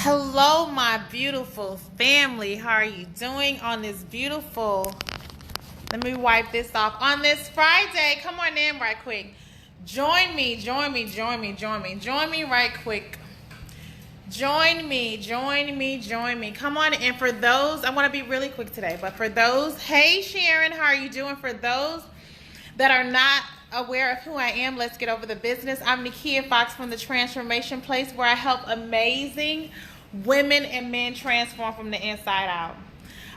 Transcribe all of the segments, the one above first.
Hello, my beautiful family. How are you doing on this beautiful, let me wipe this off, on this Friday? Come on in right quick. Join me right quick. Join me. Come on in. For those, I want to be really quick today, but for those, hey Sharon, how are you doing? For those that are not aware of who I am, let's get over the business. I'm Nekia Foxx from the Transformation Place, where I help amazing women and men transform from the inside out.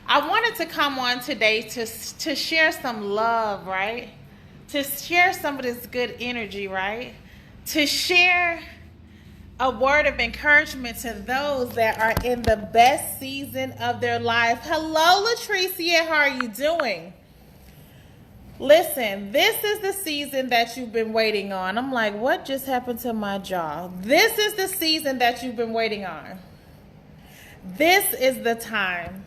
I wanted to come on today to share some love, right? To share some of this good energy, right? To share a word of encouragement to those that are in the best season of their life. Hello, Latricia, how are you doing? Listen, this is the season that you've been waiting on. I'm like, what just happened to my jaw? This is the season that you've been waiting on. This is the time.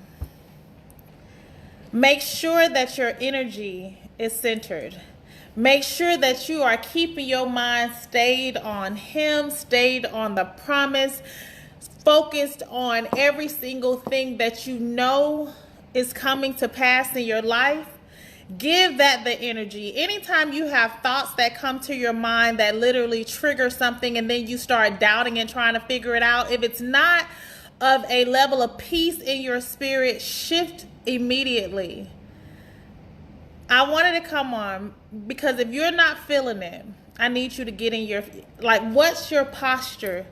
Make sure that your energy is centered. Make sure that you are keeping your mind stayed on Him, stayed on the promise, focused on every single thing that you know is coming to pass in your life. Give that the energy. Anytime you have thoughts that come to your mind that literally trigger something and then you start doubting and trying to figure it out, if it's not of a level of peace in your spirit, shift immediately. I wanted to come on because if you're not feeling it, I need you to get in your, what's your posture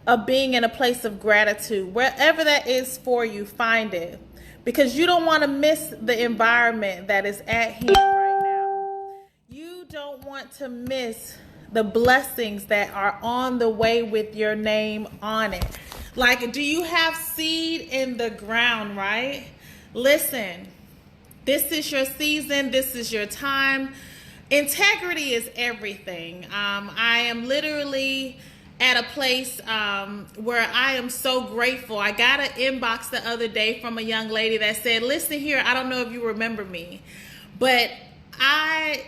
of being in a place of gratitude? Wherever that is for you, find it. Because you don't want to miss the environment that is at hand right now. You don't want to miss the blessings that are on the way with your name on it. Like, do you have seed in the ground, right? Listen, this is your season. This is your time. Integrity is everything. I am literally at a place where I am so grateful. I got an inbox the other day from a young lady that said, listen here, I don't know if you remember me, but I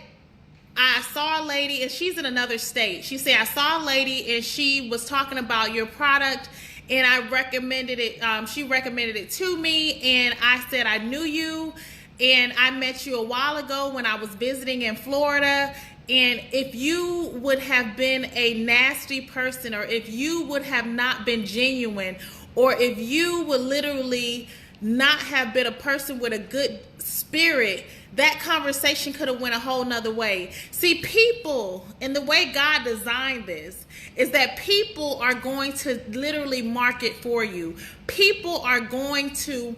saw a lady, and she's in another state. She said, I saw a lady and she was talking about your product, and I recommended it. She recommended it to me, and I said, I knew you, and I met you a while ago when I was visiting in Florida. And if you would have been a nasty person, or if you would have not been genuine, or if you would literally not have been a person with a good spirit, that conversation could have went a whole nother way. See, people, and the way God designed this, is that people are going to literally market for you. People are going to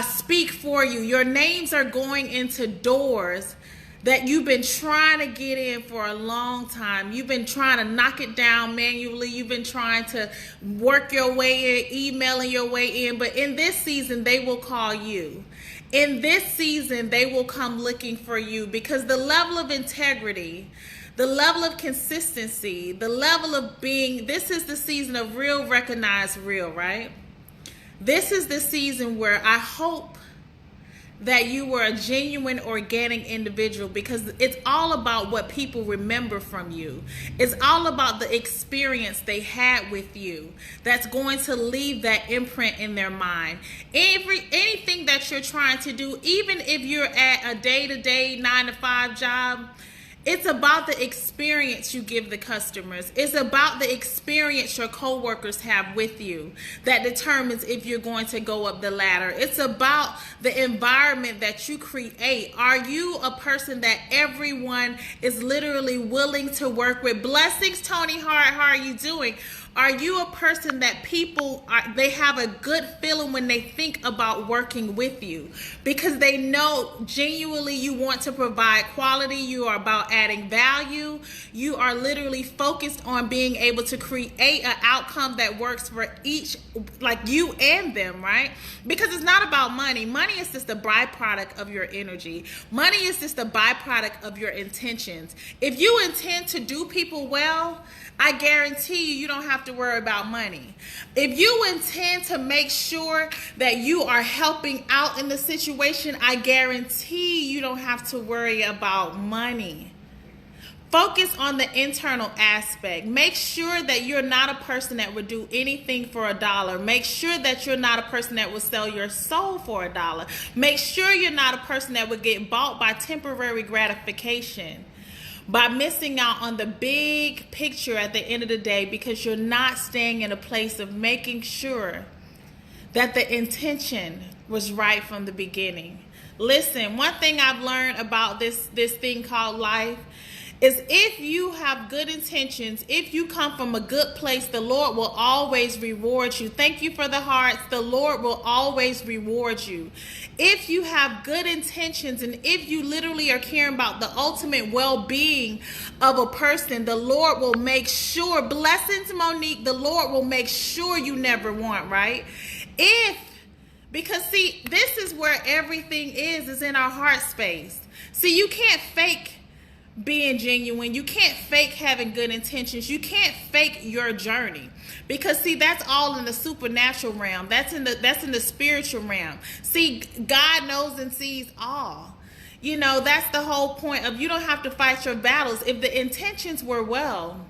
speak for you. Your names are going into doors that you've been trying to get in for a long time. You've been trying to knock it down manually. You've been trying to work your way in, emailing your way in. But in this season, they will call you. In this season, they will come looking for you, because the level of integrity, the level of consistency, the level of being, this is the season of real, recognize real, right? This is the season where I hope that you were a genuine, organic individual, because it's all about what people remember from you. It's all about the experience they had with you that's going to leave that imprint in their mind. Anything that you're trying to do, even if you're at a day-to-day 9-to-5 job, it's about the experience you give the customers. It's about the experience your coworkers have with you that determines if you're going to go up the ladder. It's about the environment that you create. Are you a person that everyone is literally willing to work with? Blessings, Tony Hart. How are you doing? Are you a person that they have a good feeling when they think about working with you, because they know genuinely you want to provide quality, you are about adding value, you are literally focused on being able to create an outcome that works for each, like you and them, right? Because it's not about money. Money is just a byproduct of your energy. Money is just a byproduct of your intentions. If you intend to do people well, I guarantee you don't have to worry about money. If you intend to make sure that you are helping out in the situation, I guarantee you don't have to worry about money. Focus on the internal aspect. Make sure that you're not a person that would do anything for $1. Make sure that you're not a person that would sell your soul for $1. Make sure you're not a person that would get bought by temporary gratification, by missing out on the big picture at the end of the day, because you're not staying in a place of making sure that the intention was right from the beginning. Listen, one thing I've learned about this thing called life is if you have good intentions, if you come from a good place, the Lord will always reward you. Thank you for the hearts. The Lord will always reward you. If you have good intentions and if you literally are caring about the ultimate well-being of a person, the Lord will make sure, blessings, Monique, the Lord will make sure you never want, right? Because see, this is where everything is in our heart space. See, you can't fake being genuine. You can't fake having good intentions. You can't fake your journey, because see, that's all in the supernatural realm. That's in the spiritual realm. See, God knows and sees all. You know, that's the whole point of, you don't have to fight your battles if the intentions were well.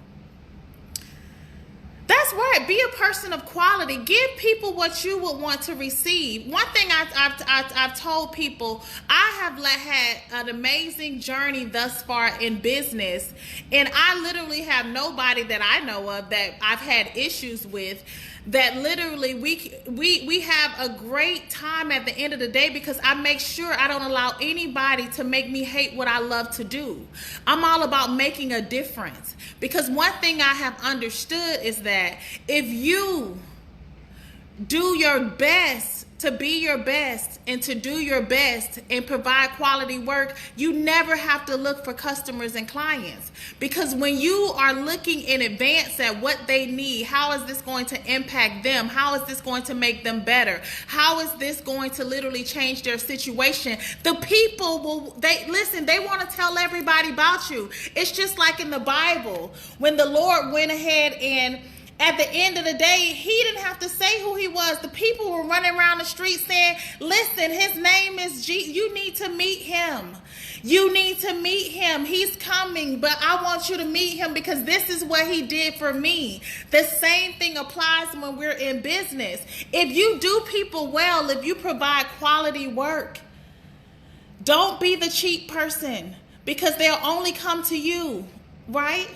That's right. Be a person of quality. Give people what you would want to receive. One thing I've told people, I have had an amazing journey thus far in business, and I literally have nobody that I know of that I've had issues with. That literally we have a great time at the end of the day, because I make sure I don't allow anybody to make me hate what I love to do. I'm all about making a difference, because one thing I have understood is that if you do your best to be your best and to do your best and provide quality work, you never have to look for customers and clients. Because when you are looking in advance at what they need, how is this going to impact them? How is this going to make them better? How is this going to literally change their situation? The people they want to tell everybody about you. It's just like in the Bible, when the Lord went ahead and at the end of the day, he didn't have to say who he was. The people were running around the street saying, listen, his name is Jesus. You need to meet him. You need to meet him. He's coming, but I want you to meet him because this is what he did for me. The same thing applies when we're in business. If you do people well, if you provide quality work, don't be the cheap person, because they'll only come to you, right?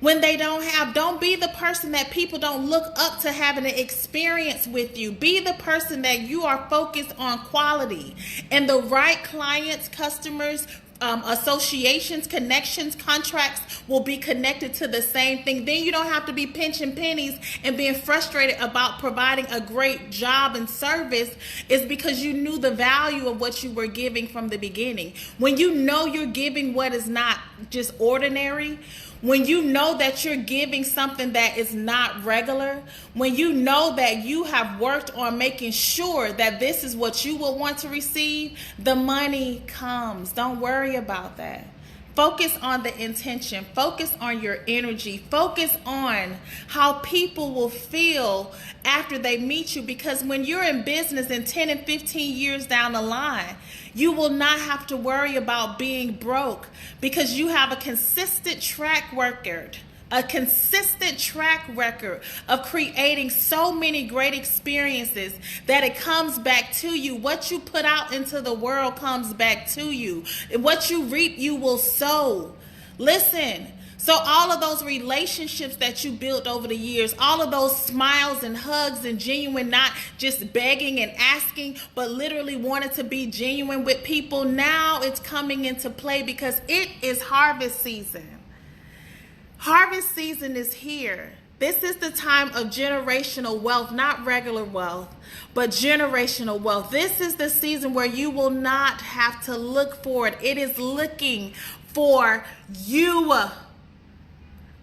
When they don't be the person that people don't look up to having an experience with you. Be the person that you are focused on quality, and the right clients, customers, associations, connections, contracts will be connected to the same thing. Then you don't have to be pinching pennies and being frustrated about providing a great job and service. It's because you knew the value of what you were giving from the beginning. When you know you're giving what is not just ordinary, when you know that you're giving something that is not regular, when you know that you have worked on making sure that this is what you will want to receive, the money comes. Don't worry about that. Focus on the intention. Focus on your energy. Focus on how people will feel after they meet you. Because when you're in business in 10 and 15 years down the line, you will not have to worry about being broke, because you have a consistent track record. A consistent track record of creating so many great experiences that it comes back to you. What you put out into the world comes back to you. What you reap, you will sow. Listen, so all of those relationships that you built over the years, all of those smiles and hugs and genuine, not just begging and asking, but literally wanted to be genuine with people, now it's coming into play because it is harvest season. Harvest season is here. This is the time of generational wealth, not regular wealth, but generational wealth. This is the season where you will not have to look for it. It is looking for you,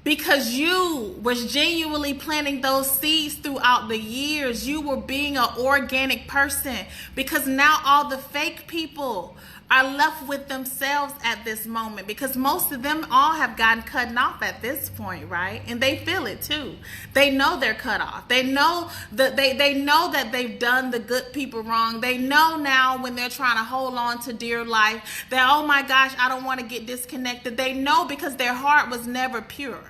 because you was genuinely planting those seeds throughout the years. You were being an organic person, because now all the fake people are left with themselves at this moment, because most of them all have gotten cut off at this point, right? And they feel it too. They know they're cut off. They know that they know that they've done the good people wrong. They know now when they're trying to hold on to dear life that, oh my gosh, I don't want to get disconnected. They know because their heart was never pure.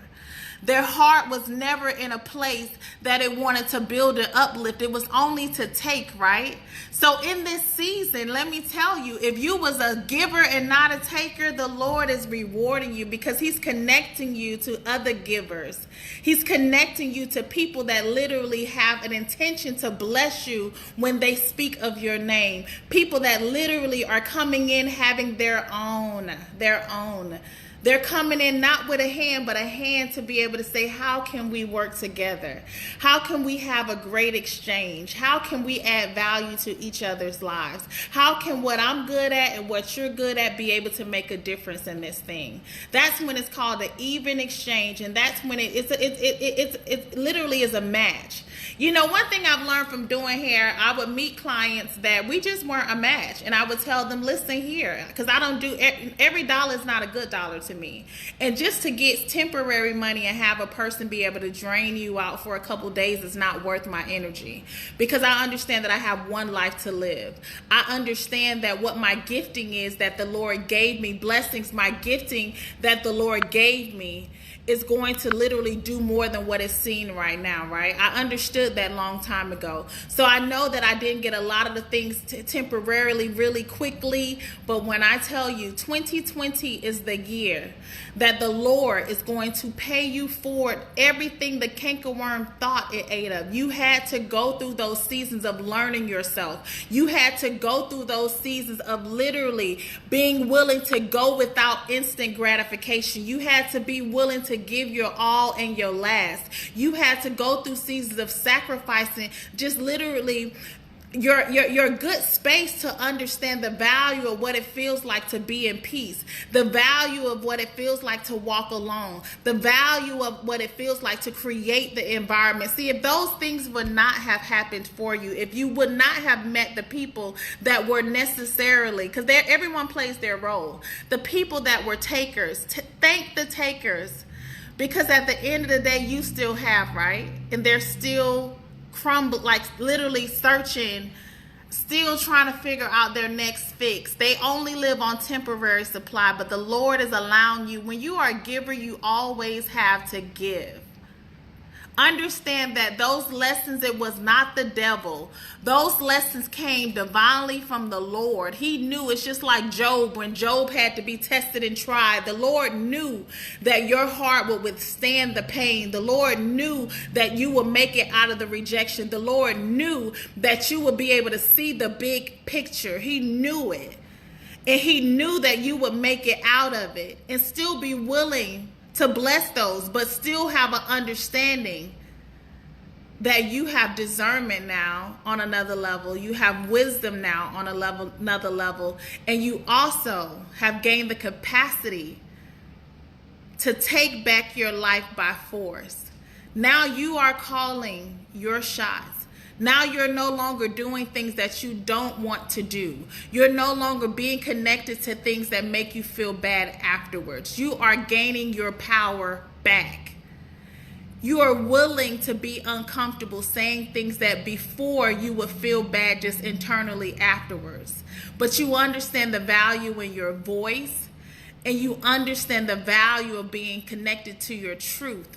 Their heart was never in a place that it wanted to build and uplift. It was only to take, right? So in this season, let me tell you, if you was a giver and not a taker, the Lord is rewarding you, because he's connecting you to other givers. He's connecting you to people that literally have an intention to bless you when they speak of your name. People that literally are coming in having their own. They're coming in not with a hand, but a hand to be able to say, how can we work together? How can we have a great exchange? How can we add value to each other's lives? How can what I'm good at and what you're good at be able to make a difference in this thing? That's when it's called an even exchange, and that's when it literally is a match. You know, one thing I've learned from doing hair, I would meet clients that we just weren't a match, and I would tell them, listen here, because I don't do, every dollar is not a good dollar to me. And just to get temporary money and have a person be able to drain you out for a couple days is not worth my energy, because I understand that I have one life to live. I understand that what my gifting is that the Lord gave me, blessings, my gifting that the Lord gave me is going to literally do more than what is seen right now, right? I understood that long time ago. So I know that I didn't get a lot of the things temporarily, really quickly. But when I tell you 2020 is the year that the Lord is going to pay you forward everything the cankerworm thought it ate of. You had to go through those seasons of learning yourself. You had to go through those seasons of literally being willing to go without instant gratification. You had to be willing to give your all and your last. You had to go through seasons of sacrificing, just literally your good space to understand the value of what it feels like to be in peace, the value of what it feels like to walk alone, the value of what it feels like to create the environment. See, if those things would not have happened for you, if you would not have met the people that were necessarily, because everyone plays their role, the people that were takers, thank the takers, because at the end of the day, you still have, right? And they're still like literally searching, still trying to figure out their next fix. They only live on temporary supply, but the Lord is allowing you, when you are a giver, you always have to give. Understand that those lessons, it was not the devil. Those lessons came divinely from the Lord. He knew. It's just like Job, when Job had to be tested and tried. The Lord knew that your heart would withstand the pain. The Lord knew that you would make it out of the rejection. The Lord knew that you would be able to see the big picture. He knew it. And he knew that you would make it out of it and still be willing to bless those, but still have an understanding that you have discernment now on another level. You have wisdom now on another level. And you also have gained the capacity to take back your life by force. Now you are calling your shots. Now you're no longer doing things that you don't want to do. You're no longer being connected to things that make you feel bad afterwards. You are gaining your power back. You are willing to be uncomfortable saying things that before you would feel bad just internally afterwards. But you understand the value in your voice, and you understand the value of being connected to your truth.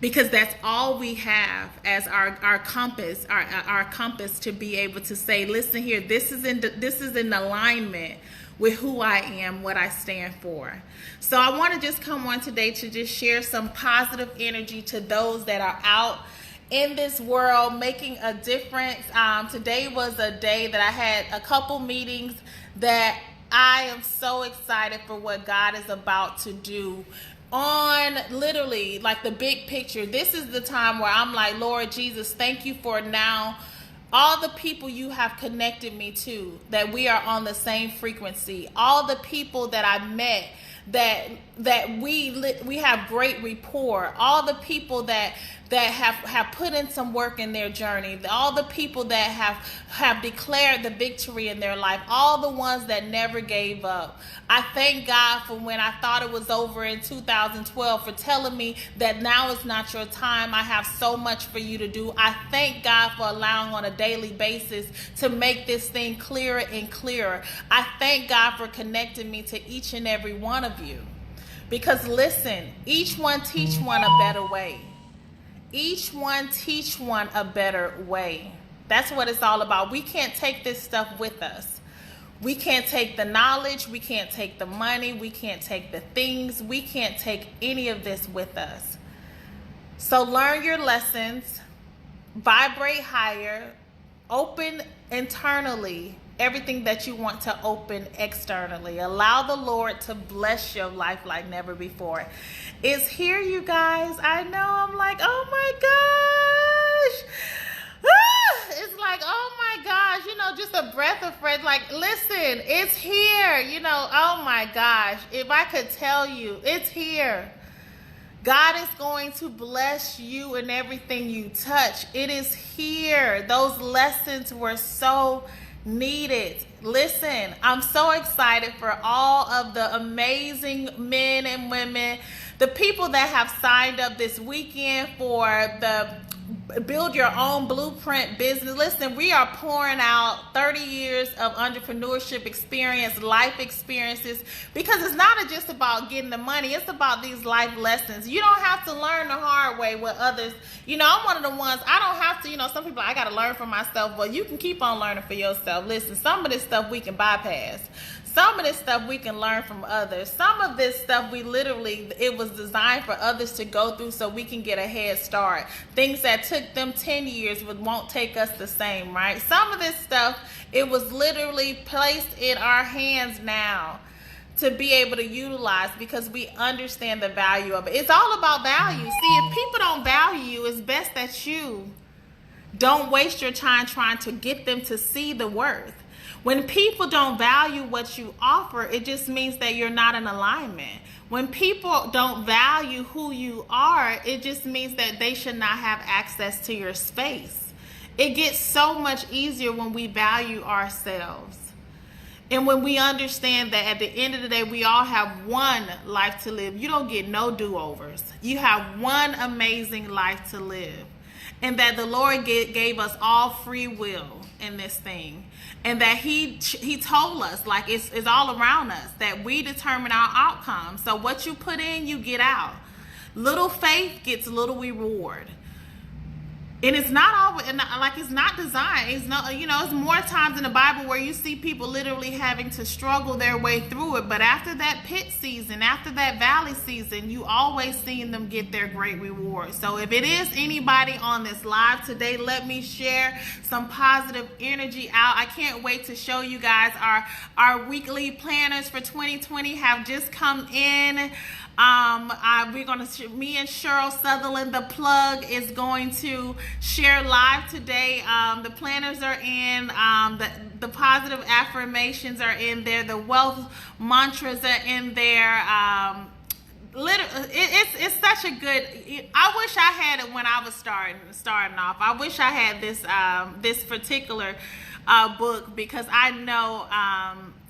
Because that's all we have as our compass, our compass to be able to say, listen here, this is in alignment with who I am, what I stand for. So I want to just come on today to just share some positive energy to those that are out in this world making a difference. Today was a day that I had a couple meetings that I am so excited for what God is about to do on literally like the big picture. This is the time where I'm like, Lord Jesus, thank you for now all the people you have connected me to, that we are on the same frequency. All the people that I met that we have great rapport. All the people that that have put in some work in their journey, all the people that have declared the victory in their life, all the ones that never gave up. I thank God for when I thought it was over in 2012 for telling me that now is not your time. I have so much for you to do. I thank God for allowing on a daily basis to make this thing clearer and clearer. I thank God for connecting me to each and every one of you. Because listen, each one teach one a better way. Each one teach one a better way. That's what it's all about. We can't take this stuff with us. We can't take the knowledge. We can't take the money. We can't take the things. We can't take any of this with us. So learn your lessons, vibrate higher, open internally everything that you want to open externally. Allow the Lord to bless your life like never before. It's here, you guys. I know, I'm like, oh my gosh. It's like, oh my gosh, just a breath of fresh, like, listen, it's here, oh my gosh. If I could tell you, it's here. God is going to bless you in everything you touch. It is here. Those lessons were so needed. Listen, I'm so excited for all of the amazing men and women, the people that have signed up this weekend for the Build Your Own Blueprint business. Listen, we are pouring out 30 years of entrepreneurship experience, life experiences, because it's not just about getting the money. It's about these life lessons. You don't have to learn the hard way with others. I'm one of the ones, I don't have to, some people, I got to learn for myself, but you can keep on learning for yourself. Listen, some of this stuff we can bypass. Some of this stuff we can learn from others. Some of this stuff it was designed for others to go through so we can get a head start. Things that took them 10 years won't take us the same, right? Some of this stuff, it was literally placed in our hands now to be able to utilize because we understand the value of it. It's all about value. See, if people don't value you, it's best that you don't waste your time trying to get them to see the worth. When people don't value what you offer, it just means that you're not in alignment. When people don't value who you are, it just means that they should not have access to your space. It gets so much easier when we value ourselves. And when we understand that at the end of the day, we all have one life to live. You don't get no do-overs. You have one amazing life to live. And that the Lord gave us all free will in this thing. And that he told us, like, it's all around us, that we determine our outcome. So what you put in, you get out. Little faith gets little reward. And it's not always, like, it's not designed. It's not, it's more times in the Bible where you see people literally having to struggle their way through it. But after that pit season, after that valley season, you always seeing them get their great reward. So if it is anybody on this live today, let me share some positive energy out. I can't wait to show you guys our weekly planners for 2020 have just come in. Me and Cheryl Sutherland, the plug, is going to share live today. The planners are in, the positive affirmations are in there, the wealth mantras are in there. It's such a good, I wish I had it when I was starting off. I wish I had this particular book, because I know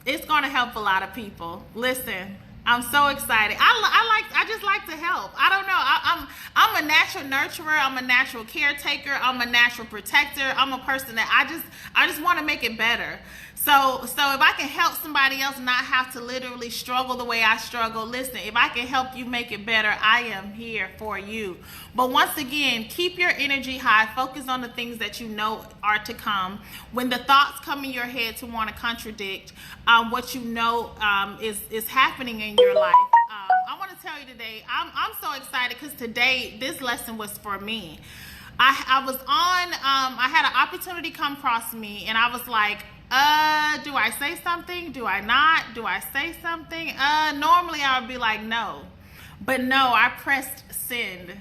it's going to help a lot of people. Listen, I'm so excited. I just like to help. I don't know. I'm a natural nurturer. I'm a natural caretaker. I'm a natural protector. I'm a person that I just want to make it better. So if I can help somebody else not have to literally struggle the way I struggle, listen, if I can help you make it better, I am here for you. But once again, keep your energy high. Focus on the things that you know are to come. When the thoughts come in your head to want to contradict what you know is happening in your life, I want to tell you today, I'm so excited because today this lesson was for me. I was on, I had an opportunity come across me, and I was like, do I say something? Do I not? Do I say something? Normally I would be like, no. But no, I pressed send.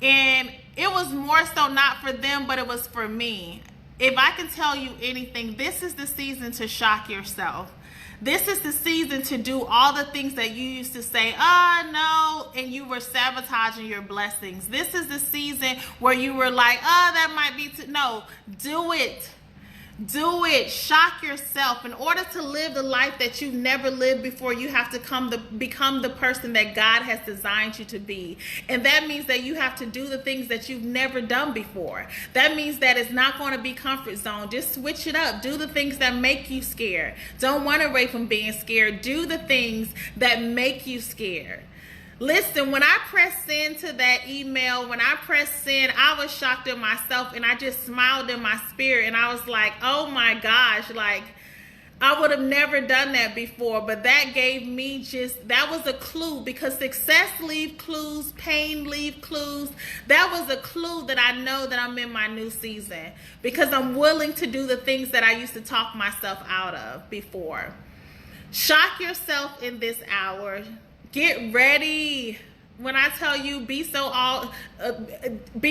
And it was more so not for them, but it was for me. If I can tell you anything, this is the season to shock yourself. This is the season to do all the things that you used to say, oh no, and you were sabotaging your blessings. This is the season where you were like, oh, that might be no, do it. Do it. Shock yourself. In order to live the life that you've never lived before, you have to become the person that God has designed you to be. And that means that you have to do the things that you've never done before. That means that it's not going to be comfort zone. Just switch it up. Do the things that make you scared. Don't run away from being scared. Do the things that make you scared. Listen, when I pressed send to that email, when I pressed send, I was shocked at myself, and I just smiled in my spirit, and I was like, oh my gosh, like, I would have never done that before, but that gave me that was a clue, because success leaves clues, pain leaves clues. That was a clue that I know that I'm in my new season, because I'm willing to do the things that I used to talk myself out of before. Shock yourself in this hour. Get ready. When I tell you, be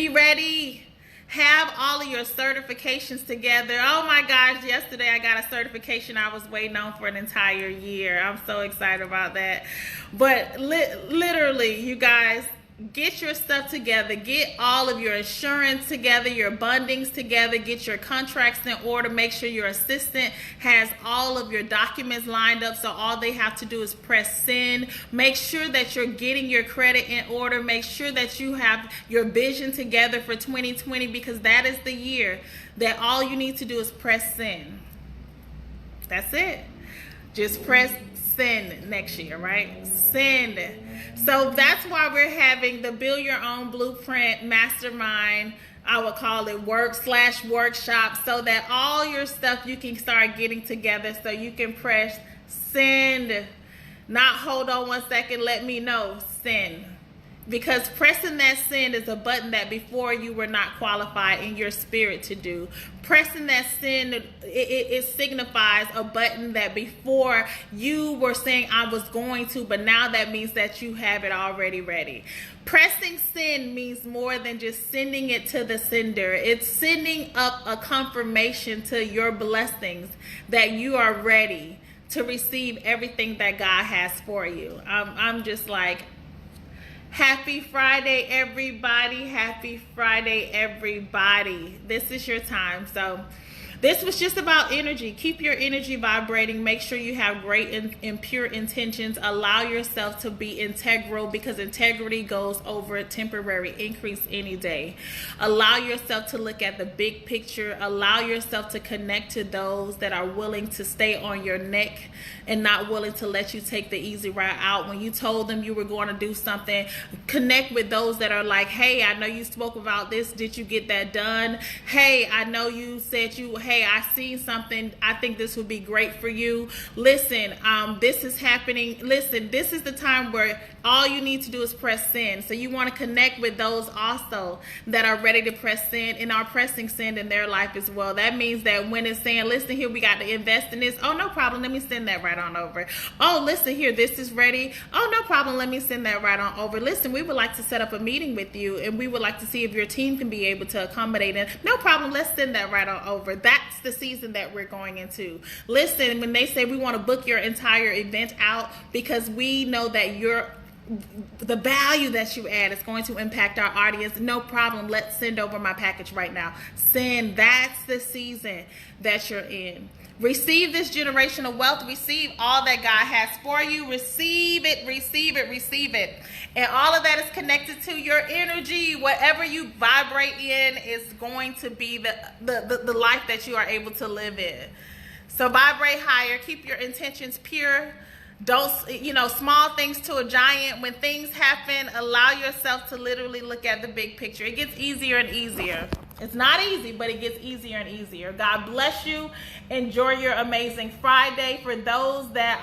ready. Have all of your certifications together. Oh my gosh, yesterday I got a certification I was waiting on for an entire year. I'm so excited about that. But literally, you guys, get your stuff together. Get all of your insurance together, your bundings together, get your contracts in order. Make sure your assistant has all of your documents lined up, so all they have to do is press send. Make sure that you're getting your credit in order. Make sure that you have your vision together for 2020, because that is the year that all you need to do is press send. That's it. Just press send next year, right? Send. So that's why we're having the Build Your Own Blueprint Mastermind. I would call it work/workshop, so that all your stuff you can start getting together, so you can press send. Not hold on 1 second, let me know, send. Because pressing that send is a button that before you were not qualified in your spirit to do. Pressing that send, it signifies a button that before you were saying I was going to, but now that means that you have it already ready. Pressing send means more than just sending it to the sender. It's sending up a confirmation to your blessings that you are ready to receive everything that God has for you. I'm just like, happy Friday, everybody. Happy Friday, everybody. This is your time. So this was just about energy. Keep your energy vibrating. Make sure you have great and pure intentions. Allow yourself to be integral, because integrity goes over a temporary increase any day. Allow yourself to look at the big picture. Allow yourself to connect to those that are willing to stay on your neck and not willing to let you take the easy route out. When you told them you were going to do something, connect with those that are like, hey, I know you spoke about this. Did you get that done? Hey, I know you said hey, I seen something. I think this would be great for you. Listen, this is happening. Listen, this is the time where all you need to do is press send. So you want to connect with those also that are ready to press send and are pressing send in their life as well. That means that when it's saying, listen here, we got to invest in this. Oh, no problem. Let me send that right on over. Oh, listen here, this is ready. Oh, no problem. Let me send that right on over. Listen, we would like to set up a meeting with you, and we would like to see if your team can be able to accommodate it. No problem. Let's send that right on over. That's the season that we're going into. Listen, when they say we want to book your entire event out because we know that the value that you add is going to impact our audience, no problem. Let's send over my package right now. Send. That's the season that you're in. Receive this generational wealth. Receive all that God has for you. Receive it, receive it, receive it. And all of that is connected to your energy. Whatever you vibrate in is going to be the life that you are able to live in. So vibrate higher. Keep your intentions pure. Don't, small things to a giant. When things happen, allow yourself to literally look at the big picture. It gets easier and easier. It's not easy, but it gets easier and easier. God bless you. Enjoy your amazing Friday. For those that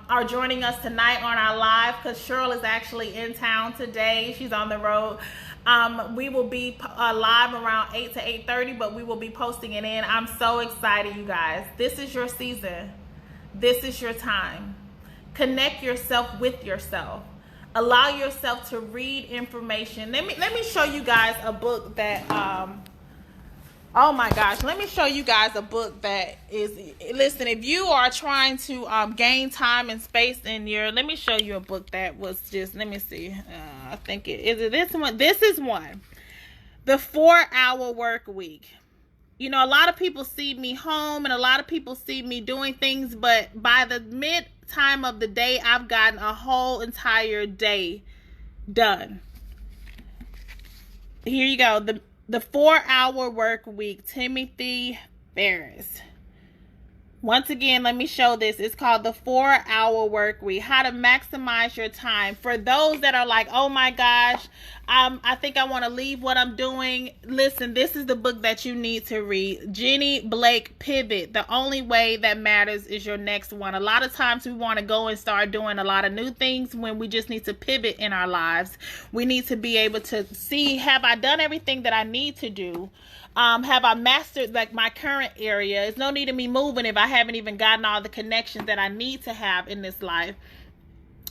are joining us tonight on our live, because Cheryl is actually in town today. She's on the road. We will be live around 8 to 8:30, but we will be posting it in. I'm so excited, you guys. This is your season. This is your time. Connect yourself with yourself. Allow yourself to read information. Let me show you guys a book that Oh my gosh, let me show you guys a book that is, listen, if you are trying to gain time and space in your, let me show you a book that was just, let me see, I think is it this one? This is one. The 4-Hour Work Week. You know, a lot of people see me home and a lot of people see me doing things, but by the mid time of the day, I've gotten a whole entire day done. Here you go. The 4-Hour Work Week, Timothy Ferriss. Once again, let me show this. It's called the 4-Hour Work Week, how to maximize your time. For those that are like, oh my gosh, I think I want to leave what I'm doing. Listen, this is the book that you need to read. Jenny Blake, Pivot. The only way that matters is your next one. A lot of times we want to go and start doing a lot of new things when we just need to pivot in our lives. We need to be able to see, have I done everything that I need to do? Have I mastered like my current area? There's no need of me moving if I haven't even gotten all the connections that I need to have in this life.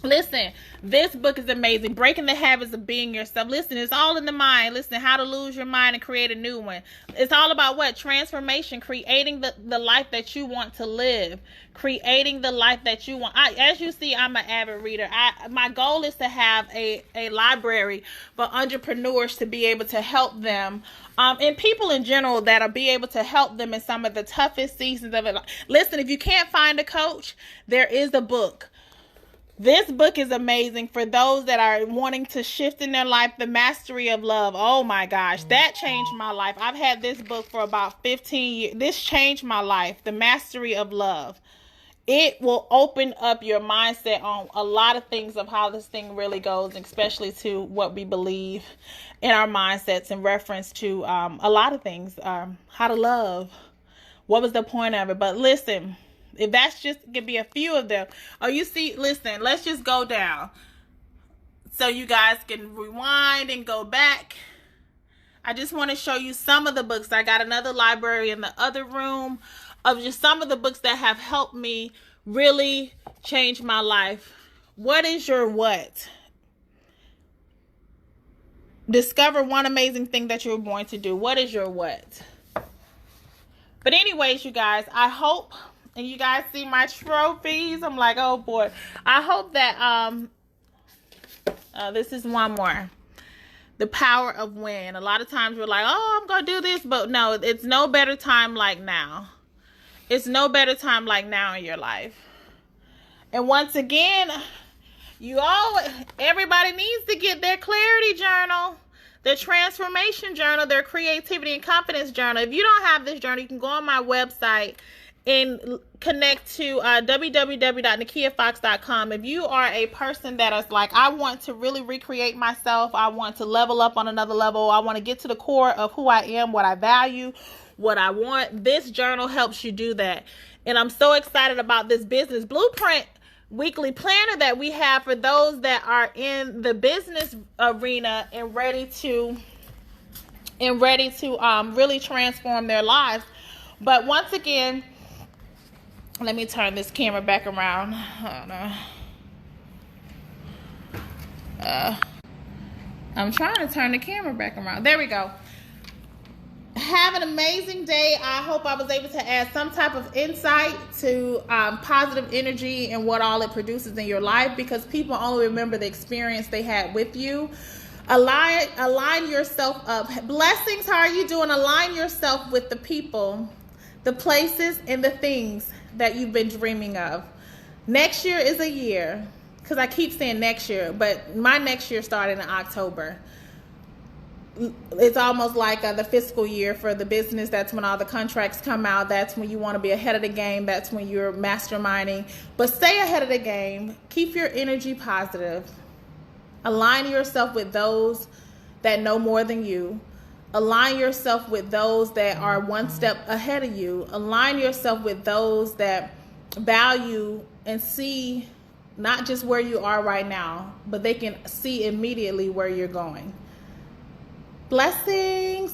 Listen, this book is amazing. Breaking the Habits of Being Yourself. Listen, it's all in the mind. Listen, how to lose your mind and create a new one. It's all about what? Transformation, creating the life that you want to live, creating the life that you want. As you see, I'm an avid reader. My goal is to have a library for entrepreneurs to be able to help them, and people in general that'll be able to help them in some of the toughest seasons of it. Listen, if you can't find a coach, there is a book. This book is amazing for those that are wanting to shift in their life. The Mastery of Love. Oh my gosh, that changed my life. I've had this book for about 15 years. This changed my life. The Mastery of Love. It will open up your mindset on a lot of things of how this thing really goes, especially to what we believe in our mindsets in reference to a lot of things. How to love. What was the point of it? But listen, if that's just gonna be a few of them. Oh, you see, listen, let's just go down so you guys can rewind and go back. I just want to show you some of the books. I got another library in the other room of just some of the books that have helped me really change my life. What is your what? Discover one amazing thing that you're going to do. What is your what? But anyways, you guys, I hope, and you guys see my trophies. I'm like, oh boy. I hope that this is one more. The Power of When. A lot of times we're like, oh, I'm going to do this. But no, it's no better time like now. It's no better time like now in your life. And once again, everybody needs to get their clarity journal, their transformation journal, their creativity and confidence journal. If you don't have this journal, you can go on my website and connect to www.nekiafoxx.com. If you are a person that is like, I want to really recreate myself, I want to level up on another level, I want to get to the core of who I am, what I value, what I want, this journal helps you do that. And I'm so excited about this business blueprint weekly planner that we have for those that are in the business arena and ready to really transform their lives. But once again, let me turn this camera back around. I'm trying to turn the camera back around. There we go. Have an amazing day. I hope I was able to add some type of insight to positive energy and what all it produces in your life, because people only remember the experience they had with you. Align yourself up. Blessings, how are you doing? Align yourself with the people, the places, and the things that you've been dreaming of. Next year is a year, because I keep saying next year, but my next year started in October. It's almost like the fiscal year for the business. That's when all the contracts come out. That's when you want to be ahead of the game. That's when you're masterminding. But stay ahead of the game. Keep your energy positive. Align yourself with those that know more than you. Align yourself with those that are one step ahead of you. Align yourself with those that value and see not just where you are right now, but they can see immediately where you're going. Blessings.